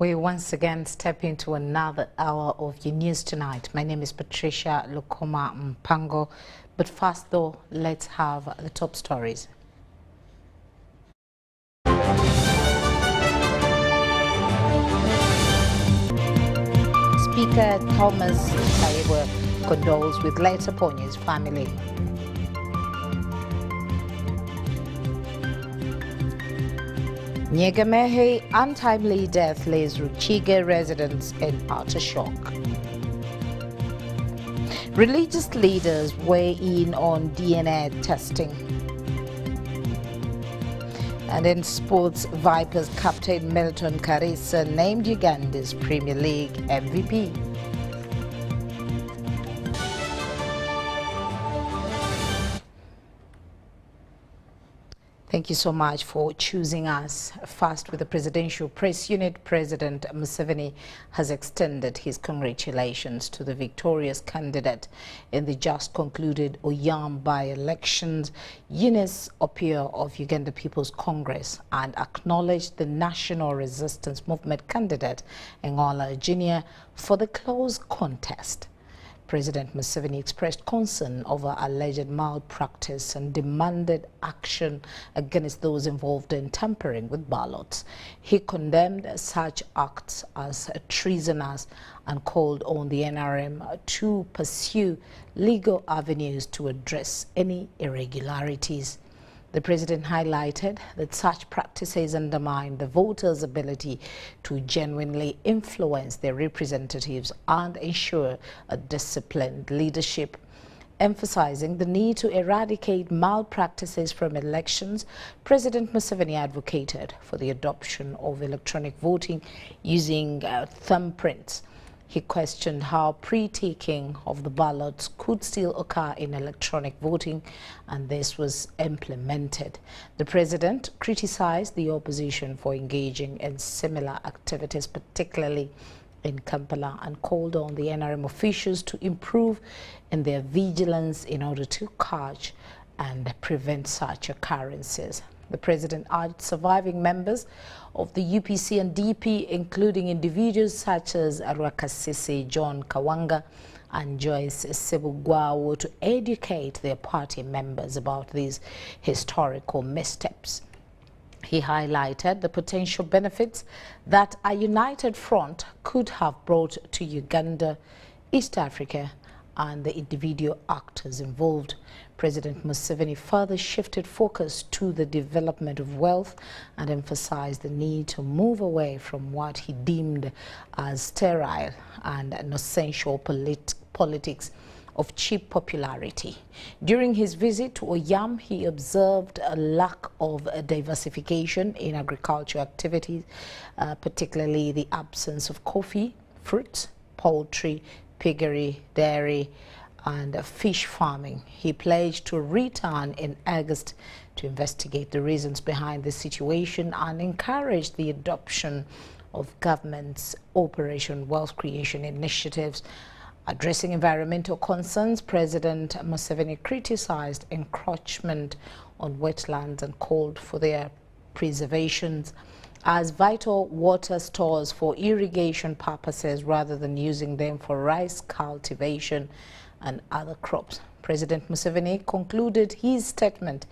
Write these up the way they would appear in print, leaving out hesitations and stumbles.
We once again step into another hour of your news tonight. My name is Patricia Lukoma Mpango. But first though, let's have the top stories. Speaker Thomas Taiwo condoles with letter upon his family. Nyegamehe untimely death leaves Ruchiga residents in utter shock. Religious leaders weigh in on DNA testing. And in sports, Vipers captain Milton Karisa named Uganda's Premier League MVP. Thank you so much for choosing us. First, with the Presidential Press Unit, President Museveni has extended his congratulations to the victorious candidate in the just concluded Oyam by-elections, Eunice Opio of Uganda People's Congress, and acknowledged the National Resistance Movement candidate, Ngola Jr., for the close contest. President Museveni expressed concern over alleged malpractice and demanded action against those involved in tampering with ballots. He condemned such acts as treasonous and called on the NRM to pursue legal avenues to address any irregularities. The president highlighted that such practices undermine the voters' ability to genuinely influence their representatives and ensure a disciplined leadership. Emphasizing the need to eradicate malpractices from elections, President Museveni advocated for the adoption of electronic voting using thumbprints. He questioned how pre-taking of the ballots could still occur in electronic voting, and this was implemented. The president criticized the opposition for engaging in similar activities, particularly in Kampala, and called on the NRM officials to improve in their vigilance in order to catch and prevent such occurrences. The president urged surviving members of the UPC and DP, including individuals such as Arwakasisi John Kawanga and Joyce Sebugwawo, to educate their party members about these historical missteps. He highlighted the potential benefits that a united front could have brought to Uganda, East Africa, and the individual actors involved. President Museveni further shifted focus to the development of wealth and emphasized the need to move away from what he deemed as sterile and nonsensical politics of cheap popularity. During his visit to Oyam, he observed a lack of diversification in agricultural activities, particularly the absence of coffee, fruits, poultry, piggery, dairy, and fish farming. He pledged to return in August to investigate the reasons behind the situation and encourage the adoption of government's Operation Wealth Creation initiatives. Addressing environmental concerns, President Museveni criticized encroachment on wetlands and called for their preservation as vital water stores for irrigation purposes rather than using them for rice cultivation and other crops. President Museveni concluded his statement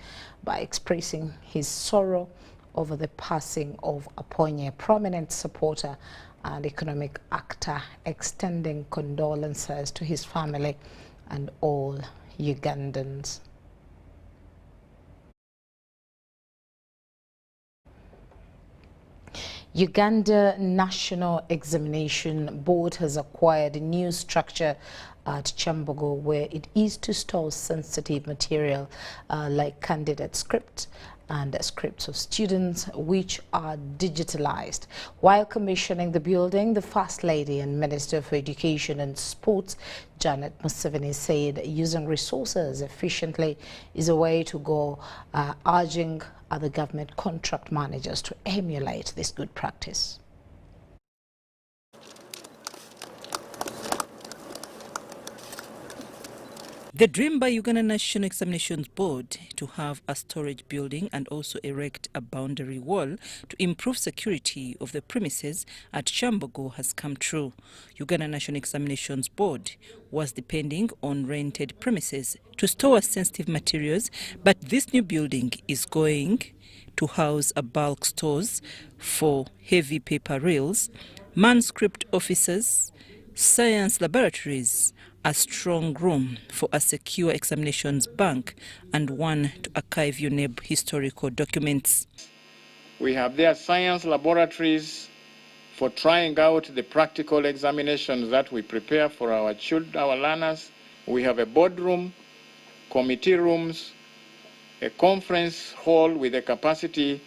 by expressing his sorrow over the passing of Aponye, a prominent supporter and economic actor, extending condolences to his family and all Ugandans. Uganda National Examination Board has acquired a new structure at Chambogo where it is to store sensitive material like candidate scripts and scripts of students, which are digitalized. While commissioning the building, the First Lady and Minister for Education and Sports, Janet Museveni, said using resources efficiently is a way to go, urging other government contract managers to emulate this good practice. The dream by Uganda National Examinations Board to have a storage building and also erect a boundary wall to improve security of the premises at Kyambogo has come true. Uganda National Examinations Board was depending on rented premises to store sensitive materials, but this new building is going to house a bulk stores for heavy paper reels, manuscript offices, science laboratories, a strong room for a secure examinations bank, and one to archive UNEB historical documents. We have there science laboratories for trying out the practical examinations that we prepare for our learners. We have a boardroom, committee rooms, a conference hall with a capacity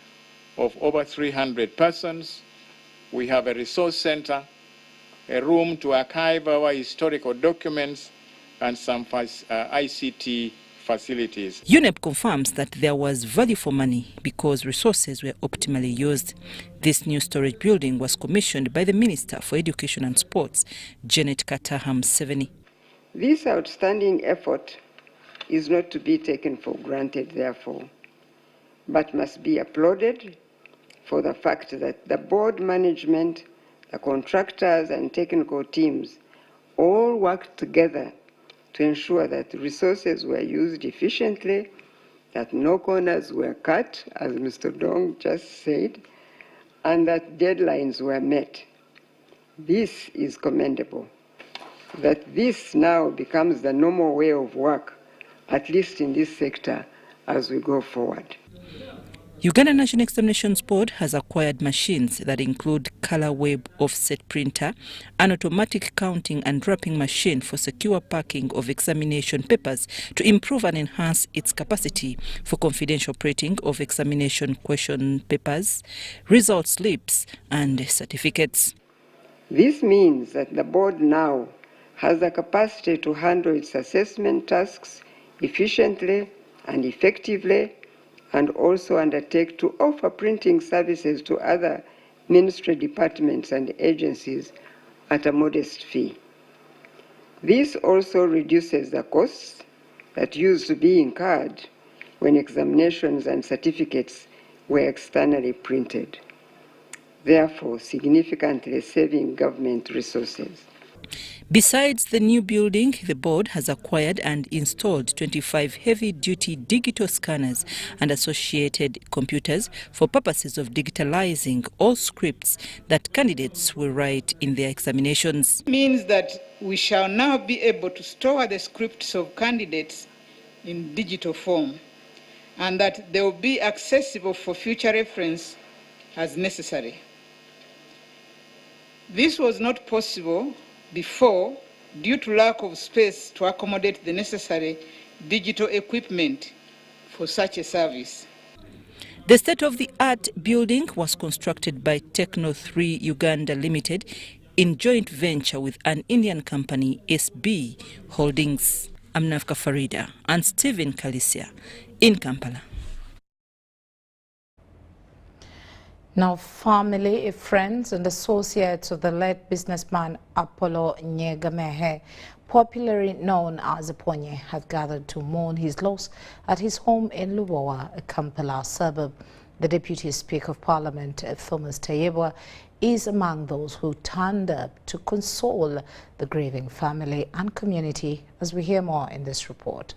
of over 300 persons. We have a resource center, a room to archive our historical documents, and some ICT facilities. UNEB confirms that there was value for money because resources were optimally used. This new storage building was commissioned by the Minister for Education and Sports, Janet Museveni. This outstanding effort is not to be taken for granted, therefore, but must be applauded for the fact that the board management, the contractors and technical teams all worked together to ensure that resources were used efficiently, that no corners were cut, as Mr. Dong just said, and that deadlines were met. This is commendable. That this now becomes the normal way of work, at least in this sector, as we go forward. Uganda National Examinations Board has acquired machines that include color web offset printer, an automatic counting and wrapping machine for secure packing of examination papers to improve and enhance its capacity for confidential printing of examination question papers, result slips and certificates. This means that the board now has the capacity to handle its assessment tasks efficiently and effectively, and also undertake to offer printing services to other ministry departments and agencies at a modest fee. This also reduces the costs that used to be incurred when examinations and certificates were externally printed, therefore significantly saving government resources. Besides the new building, the board has acquired and installed 25 heavy-duty digital scanners and associated computers for purposes of digitalizing all scripts that candidates will write in their examinations. It means that we shall now be able to store the scripts of candidates in digital form, and that they will be accessible for future reference as necessary. This was not possible before due to lack of space to accommodate the necessary digital equipment for such a service. The state-of-the-art building was constructed by Techno 3 Uganda Limited in joint venture with an Indian company, SB Holdings. I'm Nafka Farida and Stephen Kalisia in Kampala. Now, family, friends and associates of the late businessman Apollo Nyegamehe, popularly known as Ponye, have gathered to mourn his loss at his home in Lubowa, a Kampala suburb. The Deputy Speaker of Parliament, Thomas Tayebwa, is among those who turned up to console the grieving family and community, as we hear more in this report.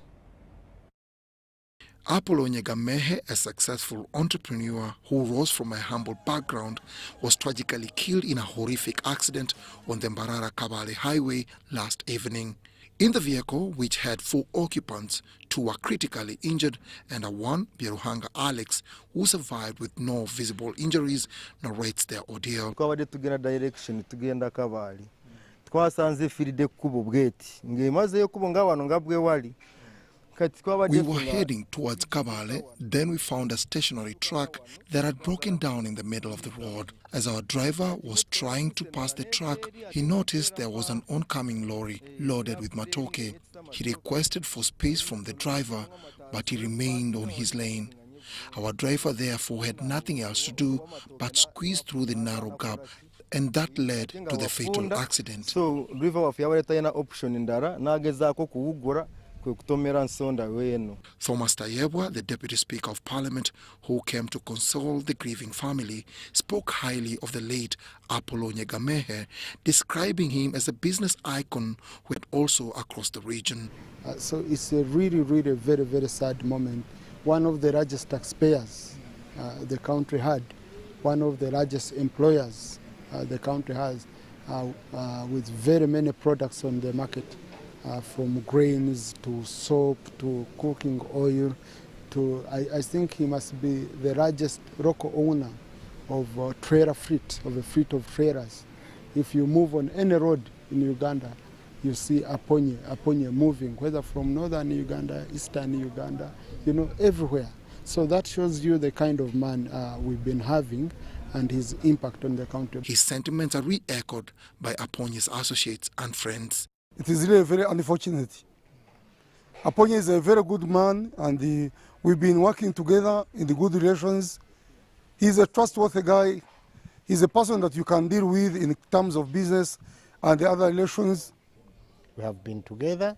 Apollo Nyegamehe, a successful entrepreneur who rose from a humble background, was tragically killed in a horrific accident on the Mbarara-Kabale highway last evening. In the vehicle, which had 4 occupants, 2 were critically injured and one, Byeruhanga Alex, who survived with no visible injuries, narrates their ordeal. We were heading towards Kabale, then we found a stationary truck that had broken down in the middle of the road. As our driver was trying to pass the truck, he noticed there was an oncoming lorry loaded with matoke. He requested for space from the driver, but he remained on his lane. Our driver therefore had nothing else to do but squeeze through the narrow gap, and that led to the fatal accident. So driver of option indara nagezako kuwugura Thomas Tayebwa, the Deputy Speaker of Parliament, who came to console the grieving family, spoke highly of the late Apollo Nyegamehe, describing him as a business icon who had also across the region. So it's a really, really very, very sad moment. One of the largest taxpayers the country had, one of the largest employers the country has, with very many products on the market, from grains to soap to cooking oil. I think he must be the largest local owner of trailer fleet, of a fleet of trailers. If you move on any road in Uganda, you see Aponye moving, whether from northern Uganda, eastern Uganda, everywhere. So that shows you the kind of man we've been having and his impact on the country. His sentiments are re-echoed by Aponye's associates and friends. It is really very unfortunate. Aponye is a very good man, and we've been working together in the good relations. He's a trustworthy guy. He's a person that you can deal with in terms of business and the other relations. We have been together.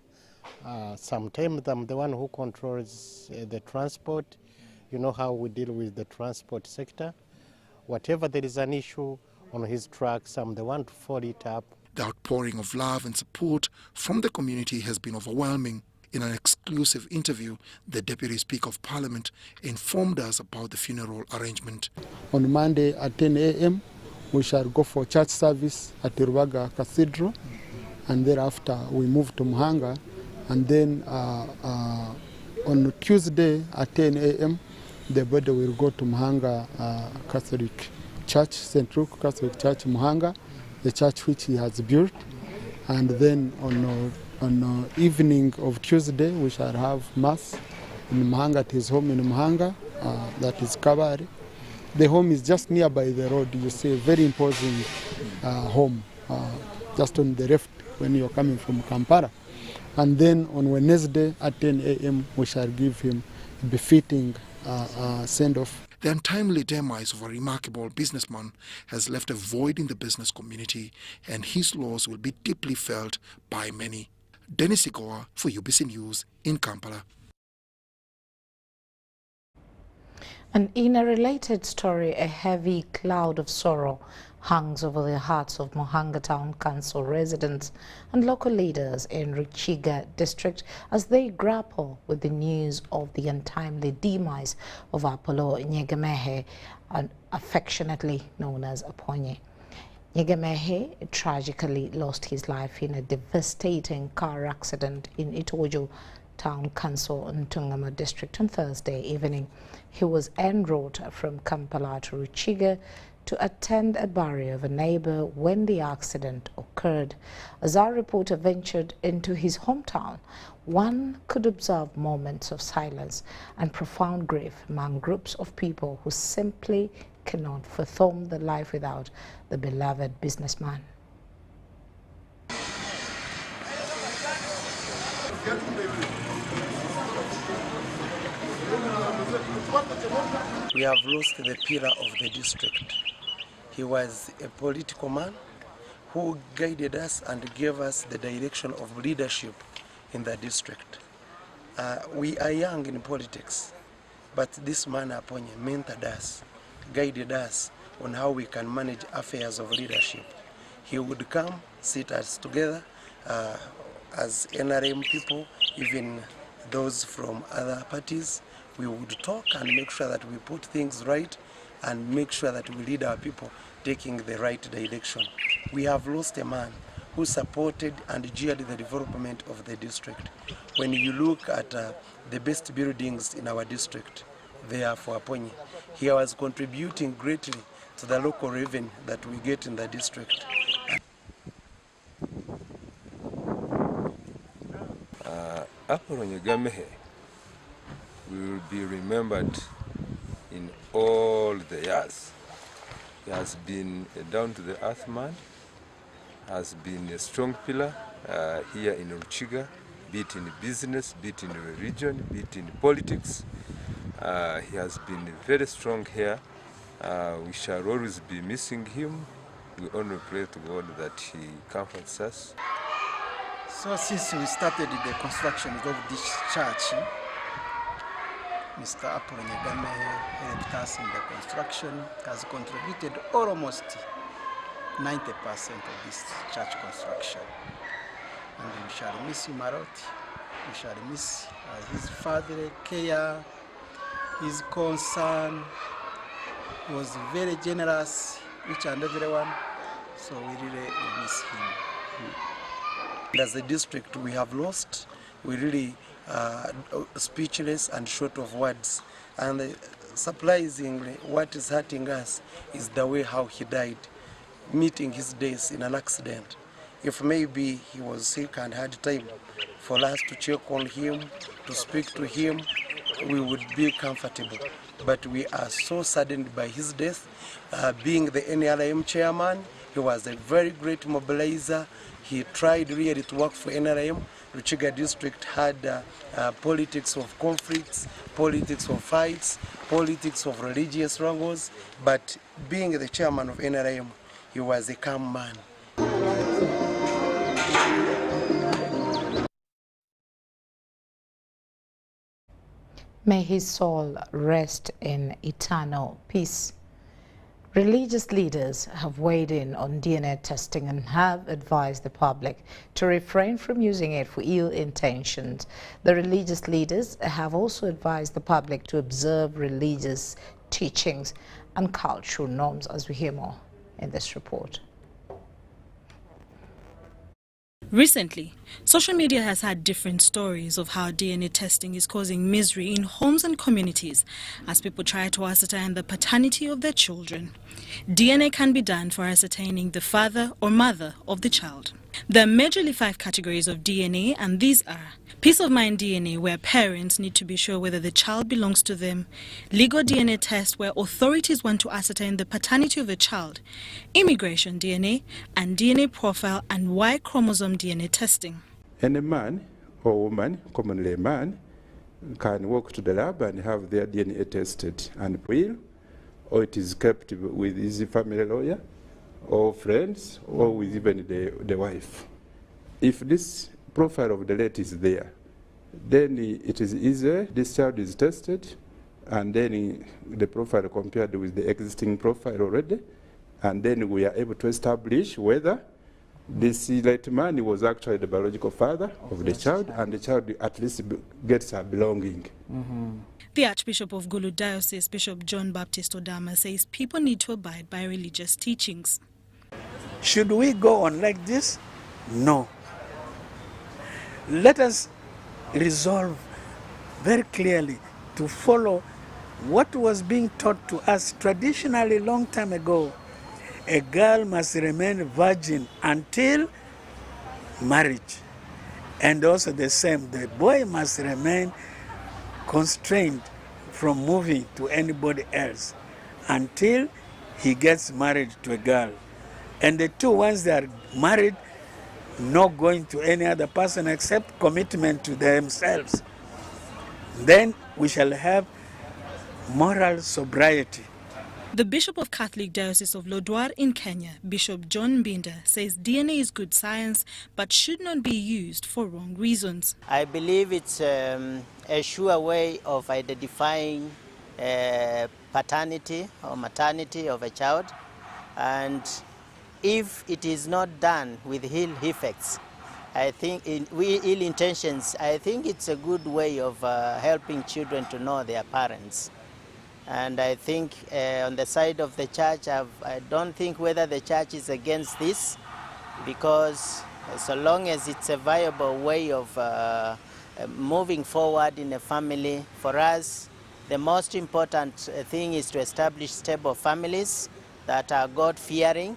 Sometimes I'm the one who controls the transport. You know how we deal with the transport sector. Whatever there is an issue on his trucks, I'm the one to follow it up. The outpouring of love and support from the community has been overwhelming. In an exclusive interview, the Deputy Speaker of Parliament informed us about the funeral arrangement. On Monday at 10 a.m., we shall go for church service at Rubaga Cathedral, and thereafter we move to Muhanga, and then on Tuesday at 10 a.m., the body will go to Muhanga Catholic Church, St. Luke Catholic Church, Muhanga, the church which he has built. And then on evening of Tuesday, we shall have Mass in Muhanga at his home in Muhanga, that is Kabari. The home is just nearby the road. You see a very imposing home, just on the left when you're coming from Kampala. And then on Wednesday at 10 a.m., we shall give him a befitting send-off. The untimely demise of a remarkable businessman has left a void in the business community, and his loss will be deeply felt by many. Dennis Ikoa for UBC News in Kampala. And in a related story, a heavy cloud of sorrow hangs over the hearts of Muhanga Town Council residents and local leaders in Ruchiga district as they grapple with the news of the untimely demise of Apollo Nyegamehe, affectionately known as Aponye. Nyegamehe tragically lost his life in a devastating car accident in Itojo Town Council in Tungama district on Thursday evening. He was en route from Kampala to Ruchiga to attend a burial of a neighbor when the accident occurred. As our reporter ventured into his hometown, one could observe moments of silence and profound grief among groups of people who simply cannot fathom the life without the beloved businessman. We have lost the pillar of the district. He was a political man who guided us and gave us the direction of leadership in the district. We are young in politics, but this man Aponye mentored us, guided us on how we can manage affairs of leadership. He would come, sit us together as NRM people, even those from other parties. We would talk and make sure that we put things right and make sure that we lead our people taking the right direction. We have lost a man who supported and geared the development of the district. When you look at the best buildings in our district, they are for Aponye. He was contributing greatly to the local revenue that we get in the district. Apollo Nyegamehe will be remembered in all the years. He has been a down-to-the-earth man, has been a strong pillar here in Ruchiga, be it in business, be it in the region, be it in politics. He has been very strong here. We shall always be missing him. We only pray to God that he comforts us. So since we started the construction of this church, Mr. Nyegamehe helped us in the construction, has contributed almost 90% of this church construction. And we shall miss him a lot. We shall miss his fatherly care, his concern. He was very generous, each and everyone. So we really miss him. As a district, we have lost. We really speechless and short of words. And surprisingly, what is hurting us is the way how he died, meeting his days in an accident. If maybe he was sick and had time for us to check on him, to speak to him, we would be comfortable. But we are so saddened by his death. Being the NRM chairman, he was a very great mobilizer. He tried really to work for NRM. Ruchiga district had politics of conflicts, politics of fights, politics of religious struggles, but being the chairman of NRM, he was a calm man. May his soul rest in eternal peace. Religious leaders have weighed in on DNA testing and have advised the public to refrain from using it for ill intentions. The religious leaders have also advised the public to observe religious teachings and cultural norms, as we hear more in this report. Recently, social media has had different stories of how DNA testing is causing misery in homes and communities as people try to ascertain the paternity of their children. DNA can be done for ascertaining the father or mother of the child. There are majorly 5 categories of DNA, and these are peace of mind DNA, where parents need to be sure whether the child belongs to them; legal DNA test, where authorities want to ascertain the paternity of the child; immigration DNA; and DNA profile and Y chromosome DNA testing. Any man or woman, commonly a man, can walk to the lab and have their DNA tested and will, or it is kept with his family lawyer or friends, or with even the wife. If this profile of the late is there, then it is easier. This child is tested, and then the profile compared with the existing profile already, and then we are able to establish whether this late man was actually the biological father of the child, and the child at least gets her belonging. The Archbishop of Gulu Diocese, Bishop John Baptist Odama, says people need to abide by religious teachings. Should we go on like this? No. Let us resolve very clearly to follow what was being taught to us traditionally long time ago. A girl must remain virgin until marriage. And also the same, the boy must remain constrained from moving to anybody else until he gets married to a girl. And the two, once they are married, not going to any other person except commitment to themselves. Then we shall have moral sobriety. The Bishop of Catholic Diocese of Lodwar in Kenya, Bishop John Mbinda, says DNA is good science but should not be used for wrong reasons. I believe it's a sure way of identifying paternity or maternity of a child, and if it is not done with ill effects, I think ill intentions, I think it's a good way of helping children to know their parents. And I think on the side of the church, I don't think whether the church is against this, because so long as it's a viable way of moving forward in a family, for us, the most important thing is to establish stable families that are God-fearing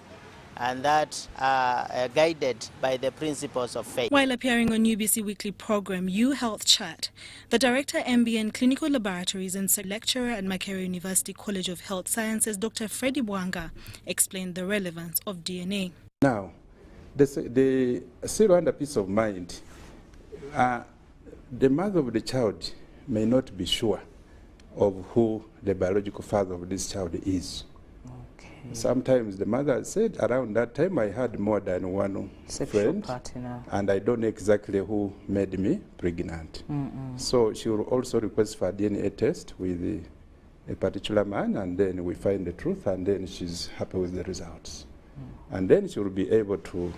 and that are guided by the principles of faith. While appearing on UBC Weekly program U Health Chat, the Director MBN Clinical Laboratories and lecturer at Makerere University College of Health Sciences, Dr. Freddie Bwanga, explained the relevance of DNA. Now, the still under peace of mind, the mother of the child may not be sure of who the biological father of this child is. Sometimes the mother said around that time I had more than one friend, partner. And I don't know exactly who made me pregnant. So she will also request for a DNA test with a particular man, and then we find the truth, and then she's happy with the results. And then she will be able to,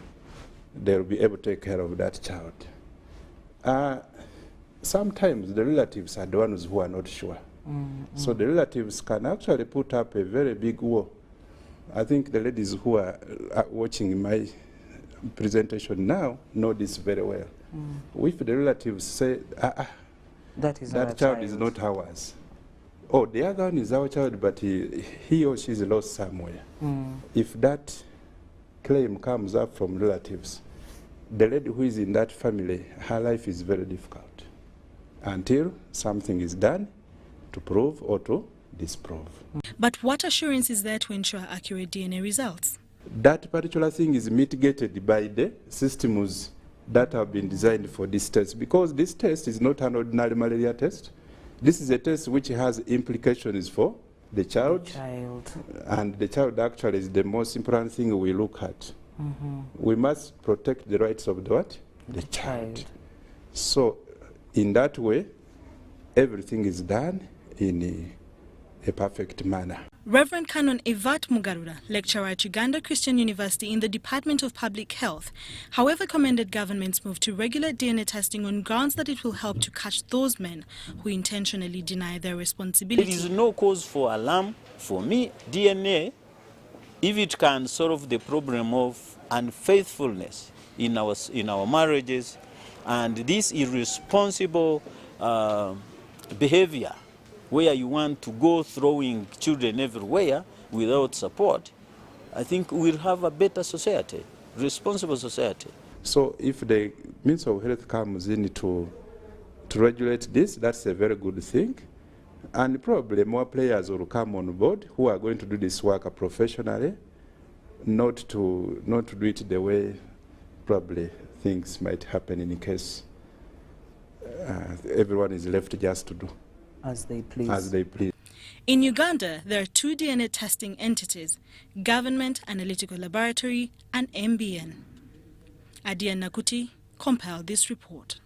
they will be able to take care of that child. Sometimes the relatives are the ones who are not sure. So the relatives can actually put up a very big wall. I think the ladies who are watching my presentation now know this very well. If the relatives say, that child is not ours, oh, the other one is our child, but he or she is lost somewhere. If that claim comes up from relatives, the lady who is in that family, her life is very difficult until something is done to prove or to disprove. But what assurance is there to ensure accurate DNA results? That particular thing is mitigated by the systems that have been designed for this test, because this test is not an ordinary malaria test. This is a test which has implications for the child. And the child actually is the most important thing we look at. We must protect the rights of the what? The child. So in that way, everything is done in a perfect manner. Reverend Canon Evat Mugarura, lecturer at Uganda Christian University in the Department of Public Health, however, commended government's move to regulate DNA testing on grounds that it will help to catch those men who intentionally deny their responsibility. There is no cause for alarm. For me, DNA, if it can solve the problem of unfaithfulness in our marriages and this irresponsible behavior, where you want to go throwing children everywhere without support, I think we'll have a better society, responsible society. So if the Ministry of Health comes in to regulate this, that's a very good thing. And probably more players will come on board who are going to do this work professionally, not to do it the way probably things might happen in case everyone is left just to do as they please. As they please. In Uganda, there are 2 DNA testing entities, Government Analytical Laboratory and MBN. Adia Nakuti compiled this report.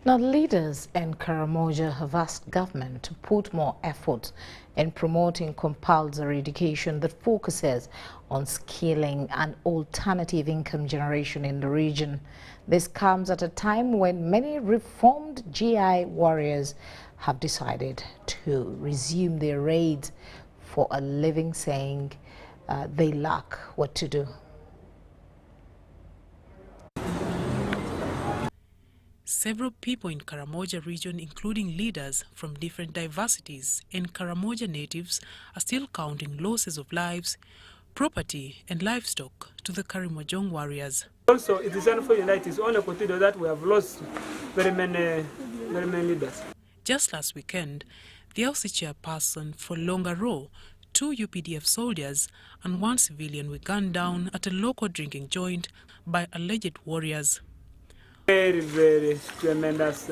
Now, leaders in Karamoja have asked government to put more effort in promoting compulsory education that focuses on skilling and alternative income generation in the region. This comes at a time when many reformed GI warriors have decided to resume their raids for a living, saying they lack what to do. Several people in Karamoja region, including leaders from different diversities and Karamoja natives, are still counting losses of lives, property and livestock to the Karamojong warriors. Also, it is unfortunate it is only considered that we have lost very many leaders. Just last weekend, the LC chairperson for Longa-Ro, 2 UPDF soldiers and 1 civilian were gunned down at a local drinking joint by alleged warriors. Very tremendous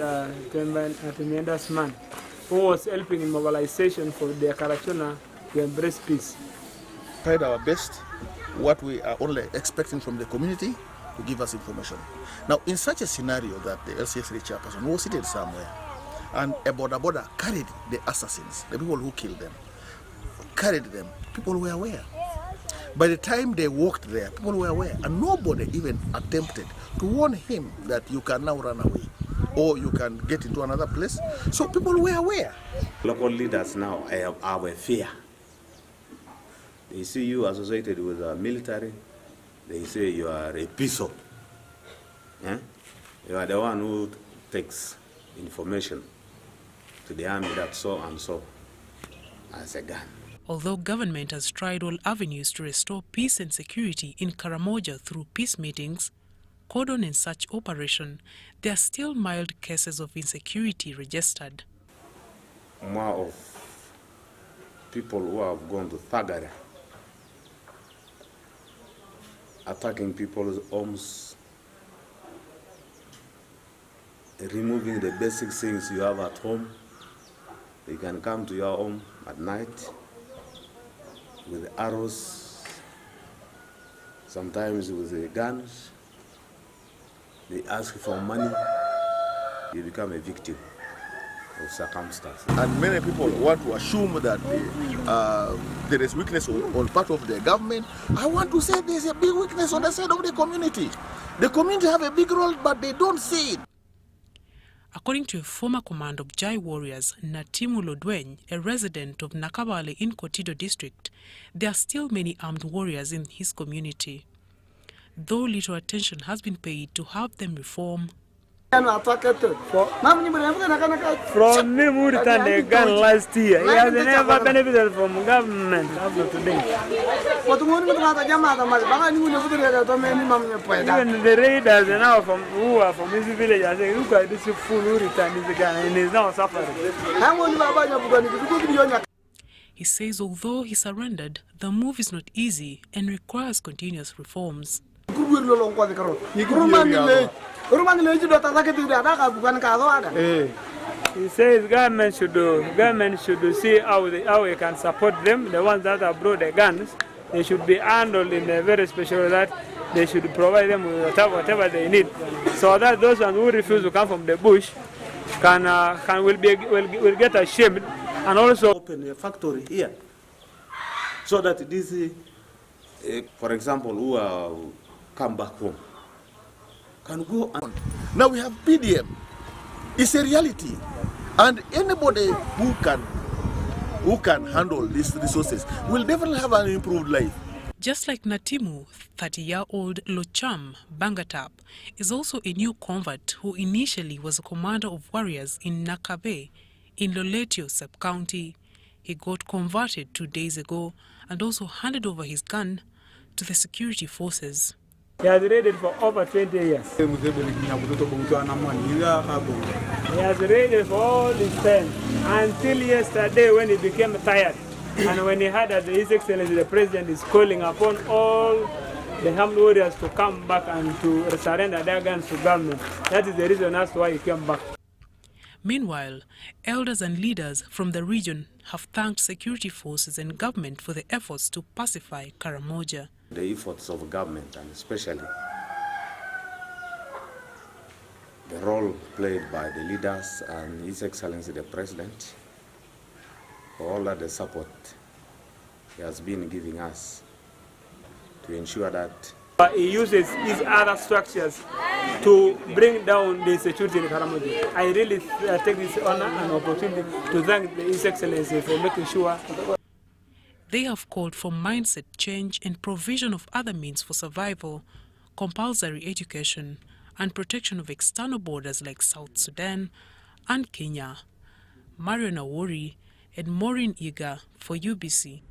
man who was helping in mobilization for the Karachona to embrace peace. Tried our best, what we are only expecting from the community to give us information. Now, in such a scenario that the LCS chairperson was seated somewhere and a border carried the assassins, the people who killed them, carried them, people were aware. By the time they walked there, people were aware, and nobody even attempted to warn him that you can now run away or you can get into another place. So people were aware. Local leaders now have our fear. They see you associated with the military, they say you are a PISO. Yeah? You are the one who takes information to the army that so and so as a gun. Although government has tried all avenues to restore peace and security in Karamoja through peace meetings, cordon and search operation, there are still mild cases of insecurity registered. More of people who have gone to Thagara, attacking people's homes, removing the basic things you have at home, They can come to your home at night with arrows, sometimes with guns. They ask for money. You become a victim of circumstances. And many people want to assume that there is weakness on part of the government. I want to say there's a big weakness on the side of the community. The community have a big role, but they don't see it. According to a former command of Jai warriors, Natimu Lodweny, a resident of Nakabale in Kotido district, there are still many armed warriors in his community. Though little attention has been paid to help them reform, From me, who returned the gun last year, he has never benefited from government up to today. Even the raiders now who are from this village are saying, look at this fool who returned his gun and is now suffering. He says although he surrendered, the move is not easy and requires continuous reforms. He says government should see how we can support them. The ones that have brought the guns, they should be handled in a very special way that they should provide them with whatever they need, so that those ones who refuse to come from the bush will get ashamed and also open a factory here, so that this, for example, who come back home can go on. Now we have PDM. It's a reality, and anybody who can handle these resources will definitely have an improved life. Just like Natimu, 30-year-old Locham Bangatap is also a new convert who initially was a commander of warriors in Nakabe in Loletio sub-county. He got converted 2 days ago and also handed over his gun to the security forces. He has raided for over 20 years. He has raided for all this time until yesterday when he became tired and when he heard that His Excellency the President is calling upon all the armed warriors to come back and to surrender their guns to government. That is the reason as to why he came back. Meanwhile, elders and leaders from the region have thanked security forces and government for the efforts to pacify Karamoja. The efforts of government, and especially the role played by the leaders and His Excellency the President, for all that the support he has been giving us to ensure that he uses his other structures to bring down the security in Karamoja. I really take this honor and opportunity to thank His Excellency for making sure. They have called for mindset change and provision of other means for survival, compulsory education, and protection of external borders like South Sudan and Kenya. Marion Awori and Maureen Iga for UBC.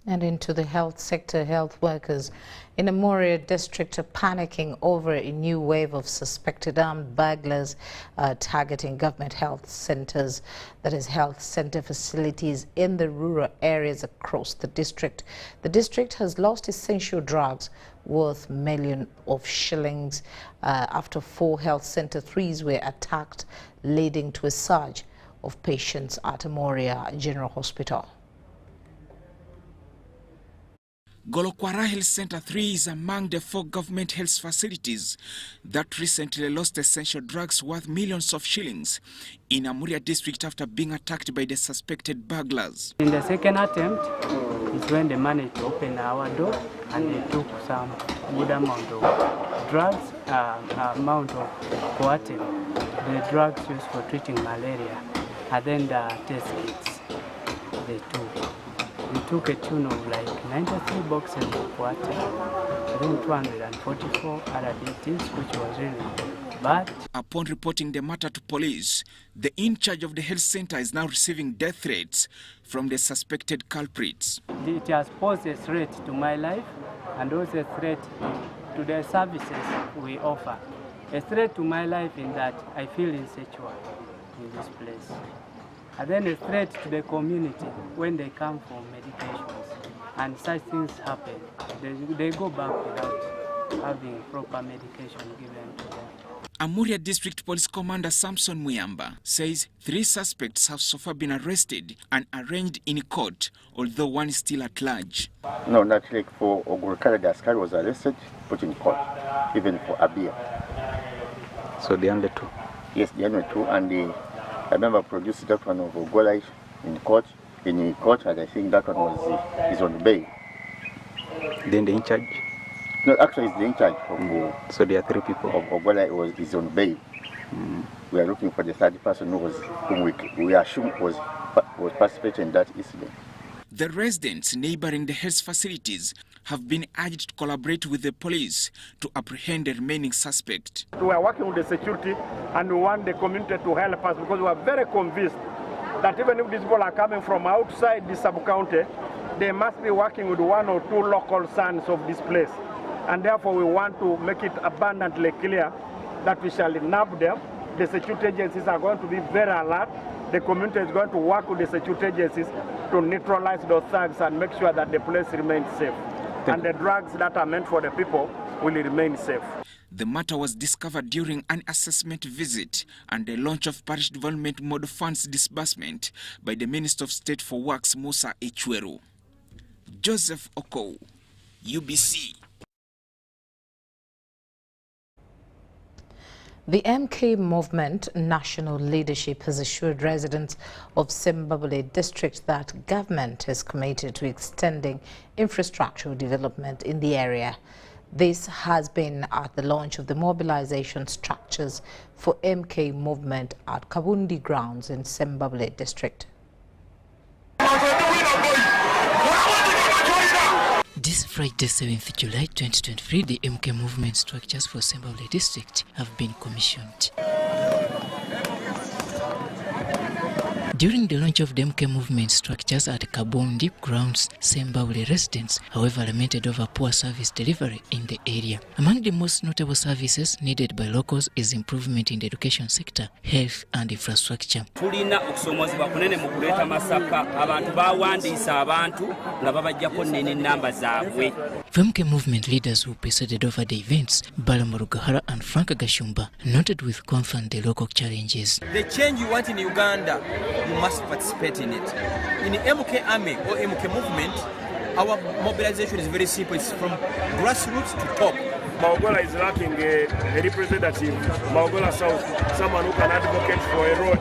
And into the health sector, health workers in the Moria district are panicking over a new wave of suspected armed burglars targeting government health centers, that is health center facilities in the rural areas across the district. The district has lost essential drugs worth millions of shillings after 4 health center 3s were attacked, leading to a surge of patients at Moria General Hospital. Golokwara Health Center 3 is among the 4 government health facilities that recently lost essential drugs worth millions of shillings in Amuria district after being attacked by the suspected burglars. In the second attempt is when they managed to open our door and they took some good amount of drugs, amount of coatem, the drugs used for treating malaria, and then the test kits they took. We took a tune of like 93 boxes of water, then 244 other DTs, which was really bad. Upon reporting the matter to police, the in charge of the health center is now receiving death threats from the suspected culprits. It has posed a threat to my life and also a threat to the services we offer. A threat to my life in that I feel insecure in this place. And then a threat to the community when they come for medications and such things happen. They go back without having proper medication given to them. Amuria District Police Commander Samson Muyamba says 3 suspects have so far been arrested and arraigned in court, although one is still at large. No, not like for Ogurkara, the Askari was arrested, put in court, even for Abia. So the only 2? Yes, the only 2, and I remember produced that one of Ogola in court, and I think that one is on bail. Then the in charge? No, actually it's the in charge of so there are 3 people. Of Ogola is on bail. We are looking for the 3rd person whom we assume was participating in that incident. The residents neighboring the health facilities have been urged to collaborate with the police to apprehend the remaining suspect. We are working with the security and we want the community to help us because we are very convinced that even if these people are coming from outside the sub-county, they must be working with 1 or 2 local sons of this place. And therefore we want to make it abundantly clear that we shall nab them. The security agencies are going to be very alert. The community is going to work with the security agencies to neutralize those thugs and make sure that the place remains safe. And the drugs that are meant for the people will remain safe. The matter was discovered during an assessment visit and the launch of Parish Development Model Funds disbursement by the Minister of State for Works, Musa Echweru. Joseph Oko, UBC. The MK Movement national leadership has assured residents of Sembabule district that government is committed to extending infrastructural development in the area. This has been at the launch of the mobilization structures for MK Movement at Kabundi grounds in Sembabule district. This Friday, 7th July 2023, the MK Movement structures for Sembabule district have been commissioned. During the launch of the MK Movement structures at Kabundi grounds, Sembabule residents, however, lamented over poor service delivery in the area. Among the most notable services needed by locals is improvement in the education sector, health and infrastructure. Tulina okusomozebwa kunene mu kuleeta masaka abantu bawandiisa abantu nga babajjako nene namba zaabwe. MK Movement leaders who presided over the events, Balamo Rugahara and Frank Gashumba, noted with confidence the local challenges. The change you want in Uganda, you must participate in it. In the MK Army or MK Movement, our mobilization is very simple. It's from grassroots to top. Maogola is lacking a representative. Maogola South, someone who can advocate for a road,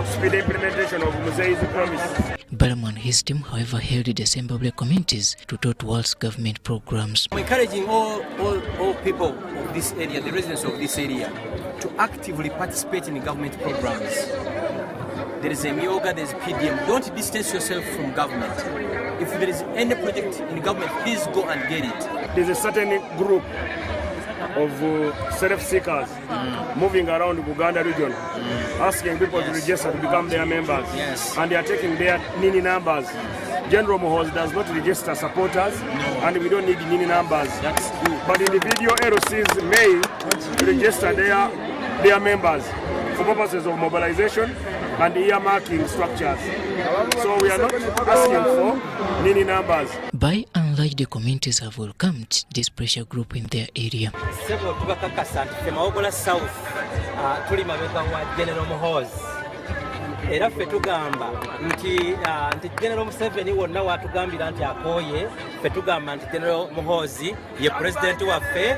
speed implementation of Musei's promise. Balamo and his team, however, held the Sembabule communities to towards government programs. I'm encouraging all people of this area, the residents of this area, to actively participate in government programs. There is a Myoga, there is PDM. Don't distance yourself from government. If there is any project in government, please go and get it. There's a certain group of self-seekers moving around the Buganda region, asking people to register to become their members. And they are taking their Nini numbers. General Mohoz does not register supporters, and we don't need Nini numbers. But individual LCs may register their members for purposes of mobilization and earmarking structures. So we are not asking for Nini numbers. By and large, the communities have welcomed this pressure group in their area. Era ffe tugamba nti General Museveni wonna watugambira nti akooye, ffe tugamba nti General Muhoozi ye president waffe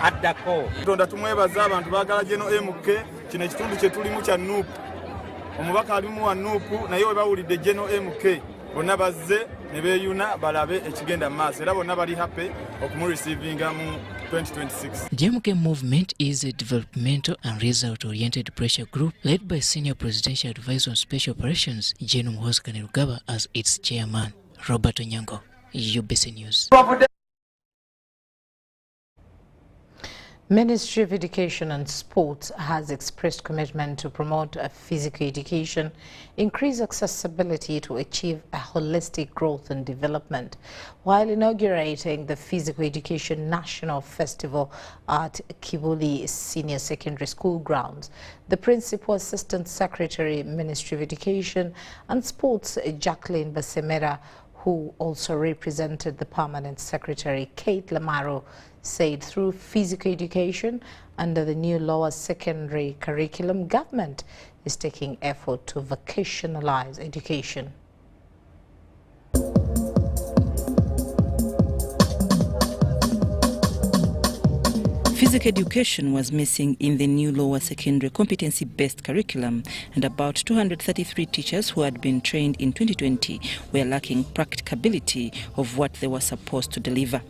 addako. Katonda tumwebaza abantu baagala General MK, kino ekitundu kye tulimu kya NUP. Omubaka alimu wa NUP naye we bawulidde General MK bonna bazze ne beeyuna balabe ekigenda mu maaso era bonna bali happy okumurecevinga mu 2026. The MK Movement is a developmental and result-oriented pressure group led by Senior Presidential Advisor on Special Operations, General Muhoozi Kainerugaba, as its chairman. Robert Onyango, UBC News. Ministry of Education and Sports has expressed commitment to promote physical education, increase accessibility to achieve a holistic growth and development. While inaugurating the Physical Education National Festival at Kibuli Senior Secondary School grounds, the Principal Assistant Secretary, Ministry of Education and Sports, Jacqueline Basemera, who also represented the Permanent Secretary, Kate Lamaro, said through physical education under the new lower secondary curriculum, government is taking effort to vocationalize education. Physical education was missing in the new lower secondary competency-based curriculum, and about 233 teachers who had been trained in 2020 were lacking practicability of what they were supposed to deliver.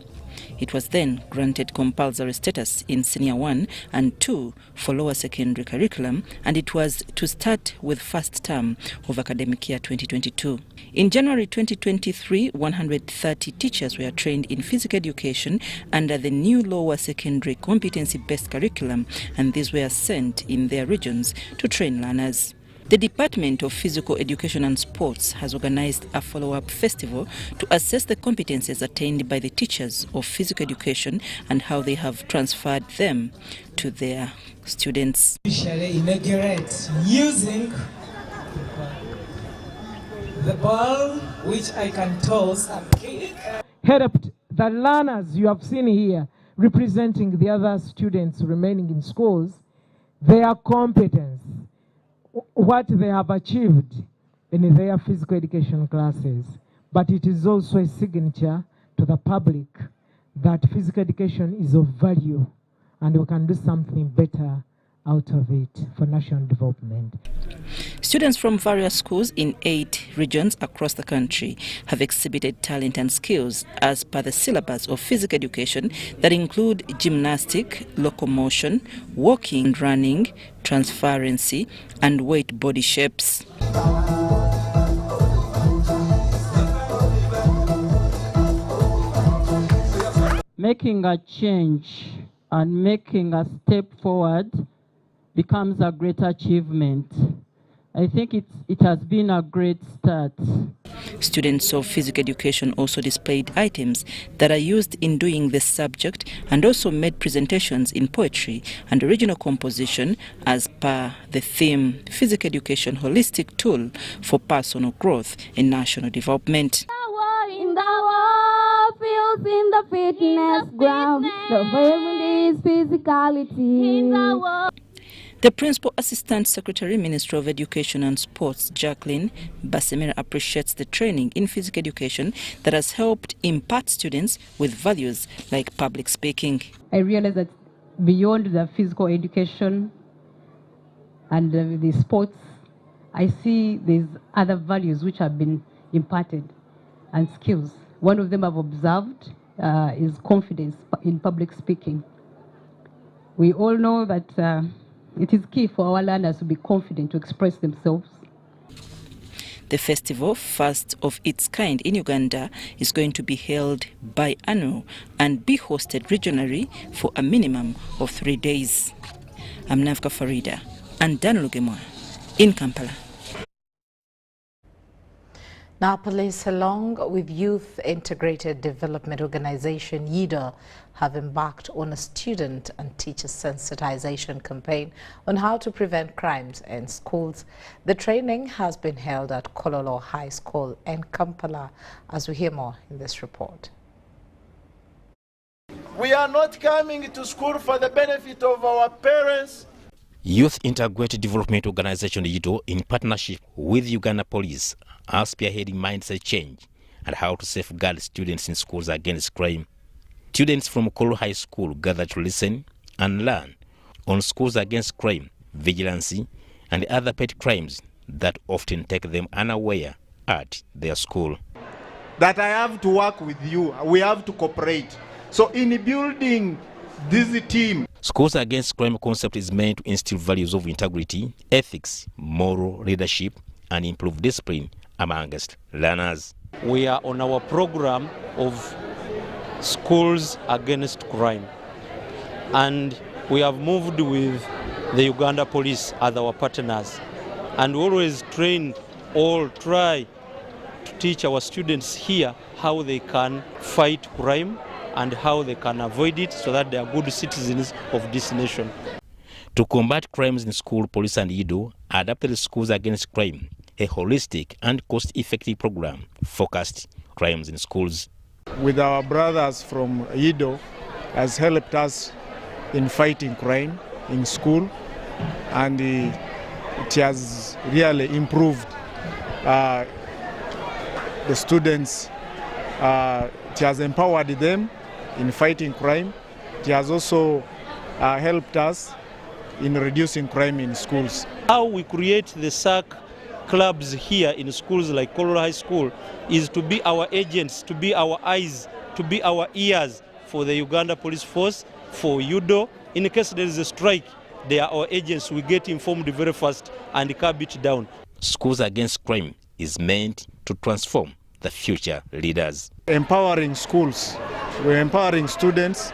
It was then granted compulsory status in Senior 1 and 2 for lower secondary curriculum, and it was to start with first term of academic year 2022. In January 2023, 130 teachers were trained in physical education under the new lower secondary competency-based curriculum, and these were sent in their regions to train learners. The Department of Physical Education and Sports has organized a follow-up festival to assess the competencies attained by the teachers of physical education and how they have transferred them to their students. Officially inaugurate using the ball, which I can toss and kick. Helped the learners you have seen here representing the other students remaining in schools, their competence, what they have achieved in their physical education classes. But it is also a signature to the public that physical education is of value and we can do something better out of it for national development. Students from various schools in 8 regions across the country have exhibited talent and skills as per the syllabus of physical education that include gymnastic, locomotion, walking, running, transparency, and weight body shapes. Making a change and making a step forward becomes a great achievement. I think it has been a great start. Students of physical education also displayed items that are used in doing this subject and also made presentations in poetry and original composition as per the theme Physical Education Holistic Tool for Personal Growth and National Development. In the war, feels in the fitness ground, the family is physicality. In the war. The Principal Assistant Secretary, Ministry of Education and Sports, Jacqueline Basemira, appreciates the training in physical education that has helped impart students with values like public speaking. I realize that beyond the physical education and the sports, I see there's other values which have been imparted and skills. One of them I've observed is confidence in public speaking. We all know that it is key for our learners to be confident to express themselves. The festival, first of its kind in Uganda, is going to be held biannual and be hosted regionally for a minimum of 3 days. I'm Navka Farida and Dan Lugemwa in Kampala. Now, police, along with Youth Integrated Development Organization, YIDO, have embarked on a student and teacher sensitization campaign on how to prevent crimes in schools. The training has been held at Kololo High School in Kampala, as we hear more in this report. We are not coming to school for the benefit of our parents. Youth Integrated Development Organization YIDO, in partnership with Uganda Police, are spearheading mindset change and how to safeguard students in schools against crime. Students from Kololo High School gathered to listen and learn on schools against crime, vigilance, and other pet crimes that often take them unaware at their school. That I have to work with you, we have to cooperate. So in building this team, Schools Against Crime concept is meant to instill values of integrity, ethics, moral leadership, and improve discipline amongst learners. We are on our program of Schools Against Crime, and we have moved with the Uganda Police as our partners, and we always try to teach our students here how they can fight crime and how they can avoid it so that they are good citizens of this nation. To combat crimes in school, police and YIDO adapted Schools Against Crime, a holistic and cost-effective program focused crimes in schools. With our brothers from Ido, has helped us in fighting crime in school, and it has really improved the students. It has empowered them in fighting crime. It has also helped us in reducing crime in schools. How we create the SAC clubs here in schools like Colorado High School is to be our agents, to be our eyes, to be our ears for the Uganda Police Force, for UDO. In case there is a strike, they are our agents. We get informed very fast and curb it down. Schools Against Crime is meant to transform the future leaders. Empowering schools, we're empowering students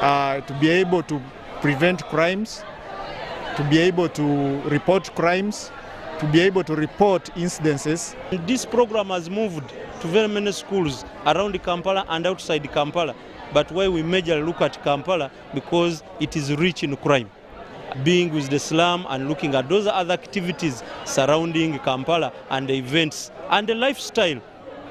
to be able to prevent crimes, to be able to report crimes, to be able to report incidences. This program has moved to very many schools around Kampala and outside Kampala, but why we majorly look at Kampala because it is rich in crime. Being with the slum and looking at those other activities surrounding Kampala and the events and the lifestyle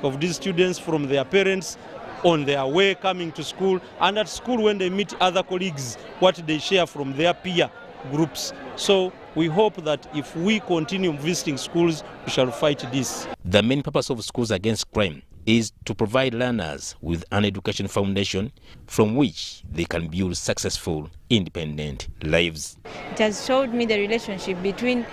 of these students from their parents on their way coming to school, and at school when they meet other colleagues, what they share from their peer groups. So we hope that if we continue visiting schools, we shall fight this. The main purpose of Schools Against Crime is to provide learners with an education foundation from which they can build successful, independent lives. It has showed me the relationship between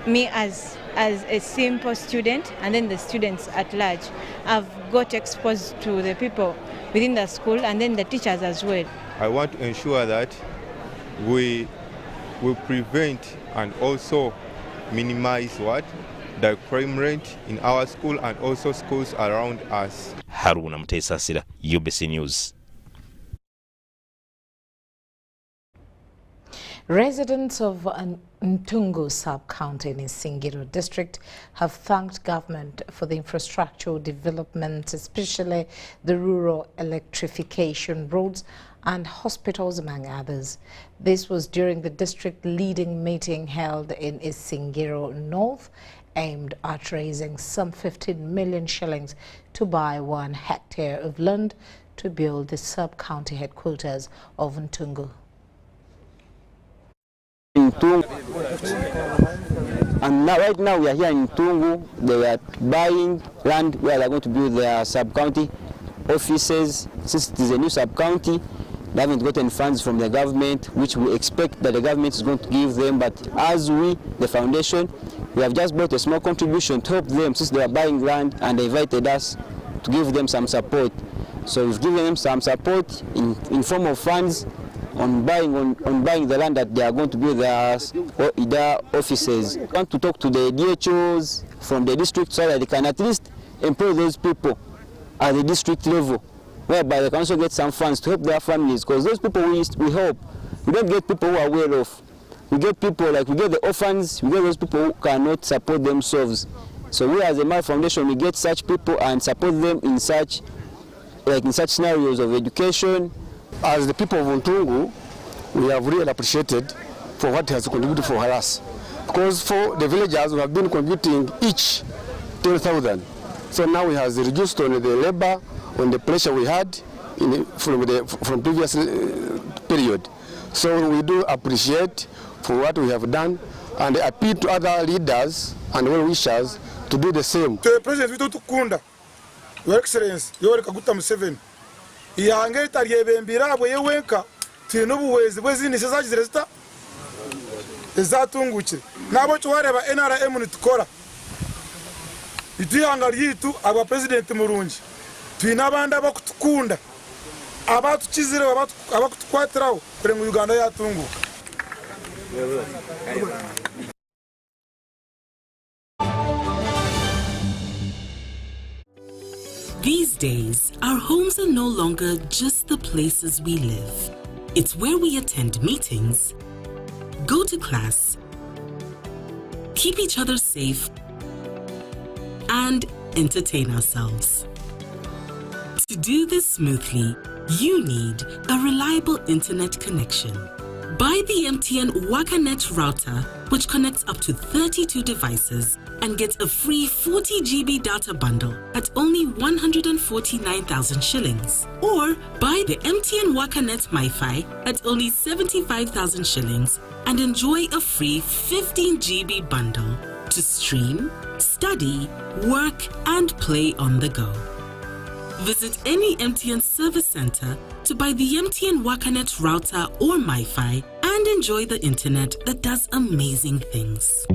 me as a simple student and then the students at large. I've got exposed to the people within the school and then the teachers as well. I want to ensure that we will prevent and also minimize the crime rate in our school and also schools around us. Haruna Mutesasira, UBC News. Residents of Ntungu sub-county in Singiro district have thanked government for the infrastructural developments, especially the rural electrification roads and hospitals, among others. This was during the district leading meeting held in Singiro North, aimed at raising some 15 million shillings to buy 1 hectare of land to build the sub-county headquarters of Ntungu. And now, right now we are here in Ntungu. They are buying land where they are going to build their sub-county offices. Since it is a new sub-county, they haven't gotten funds from the government, which we expect that the government is going to give them. But as we, the foundation, we have just brought a small contribution to help them since they are buying land, and they invited us to give them some support. So we've given them some support in form of funds on buying the land that they are going to build their offices. We want to talk to the DHOs from the district so that they can at least employ those people at the district level, whereby they can also get some funds to help their families, because those people we help, we don't get people who are well off. We get people like, we get the orphans, we get those people who cannot support themselves. So we as a Mal Foundation, we get such people and support them in such scenarios of education. As the people of Ntungu, we have really appreciated for what has contributed for us. Because for the villagers, we have been contributing each 10,000. So now we have reduced on the labor, on the pressure we had from previous period. So we do appreciate for what we have done and appeal to other leaders and well-wishers to do the same. The President Vito Tukunda, Your Excellency, Yoweri Kaguta Museveni, yange tariyebembira bwe yewenka tino buwezi bwezini sezaji ziresta ezatungukire nabo cyowareba NRM nitukora ituyanga ryitu aba president murungi twina abandi abakutukunda abatukizire abakutukwatiraho kurenga Uganda yatunguka. These days, our homes are no longer just the places we live. It's where we attend meetings, go to class, keep each other safe, and entertain ourselves. To do this smoothly, you need a reliable internet connection. Buy the MTN WakaNet router which connects up to 32 devices and gets a free 40 GB data bundle at only 149,000 shillings. Or buy the MTN WakaNet MiFi at only 75,000 shillings and enjoy a free 15 GB bundle to stream, study, work, and play on the go. Visit any MTN service center to buy the MTN WakaNet router or MiFi and enjoy the internet that does amazing things.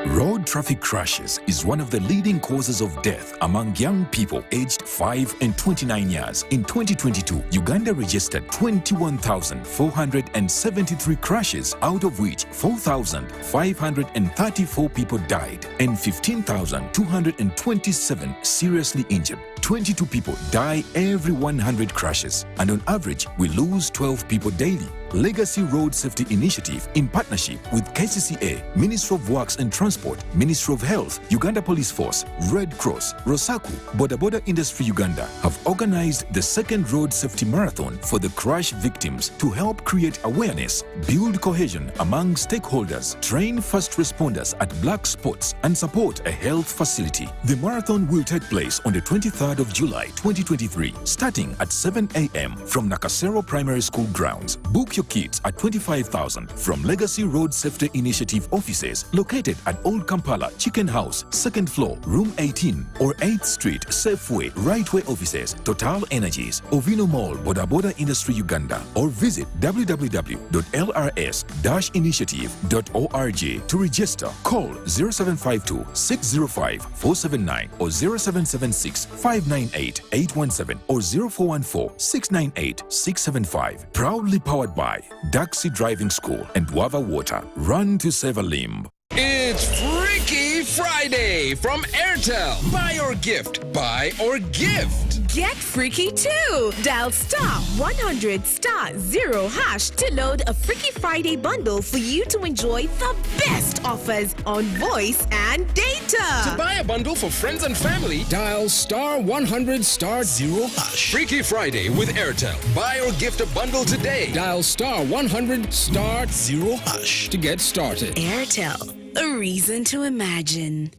Road traffic crashes is one of the leading causes of death among young people aged 5 and 29 years. In 2022, Uganda registered 21,473 crashes, out of which 4,534 people died and 15,227 seriously injured. 22 people die every 100 crashes, and on average, we lose 12 people daily. Legacy Road Safety Initiative, in partnership with KCCA, Ministry of Works and Transport, Ministry of Health, Uganda Police Force, Red Cross, Rosaku, Boda Boda Industry Uganda, have organized the second Road Safety Marathon for the crash victims to help create awareness, build cohesion among stakeholders, train first responders at black spots, and support a health facility. The marathon will take place on the 23rd of July 2023, starting at 7 a.m. from Nakasero Primary School grounds. Book your kits at 25,000 from Legacy Road Safety Initiative offices located at Old Kampala Chicken House, 2nd floor, room 18, or 8th Street, Safeway, Rightway offices, Total Energies, Ovino Mall, Boda Boda Industry Uganda, or visit www.lrs-initiative.org to register. Call 0752 605 479 or 0776 598 817 or 0414 698 675. Proudly powered by Daxi Driving School and Wava Water. Run to save a limb. It's Freaky Friday from Airtel. Buy or gift. Buy or gift. Get freaky too. Dial *100*0# to load a Freaky Friday bundle for you to enjoy the best offers on voice and data. To buy a bundle for friends and family, dial *100*0#. Freaky Friday with Airtel. Buy or gift a bundle today. Dial *100*0# to get started. Airtel, a reason to imagine.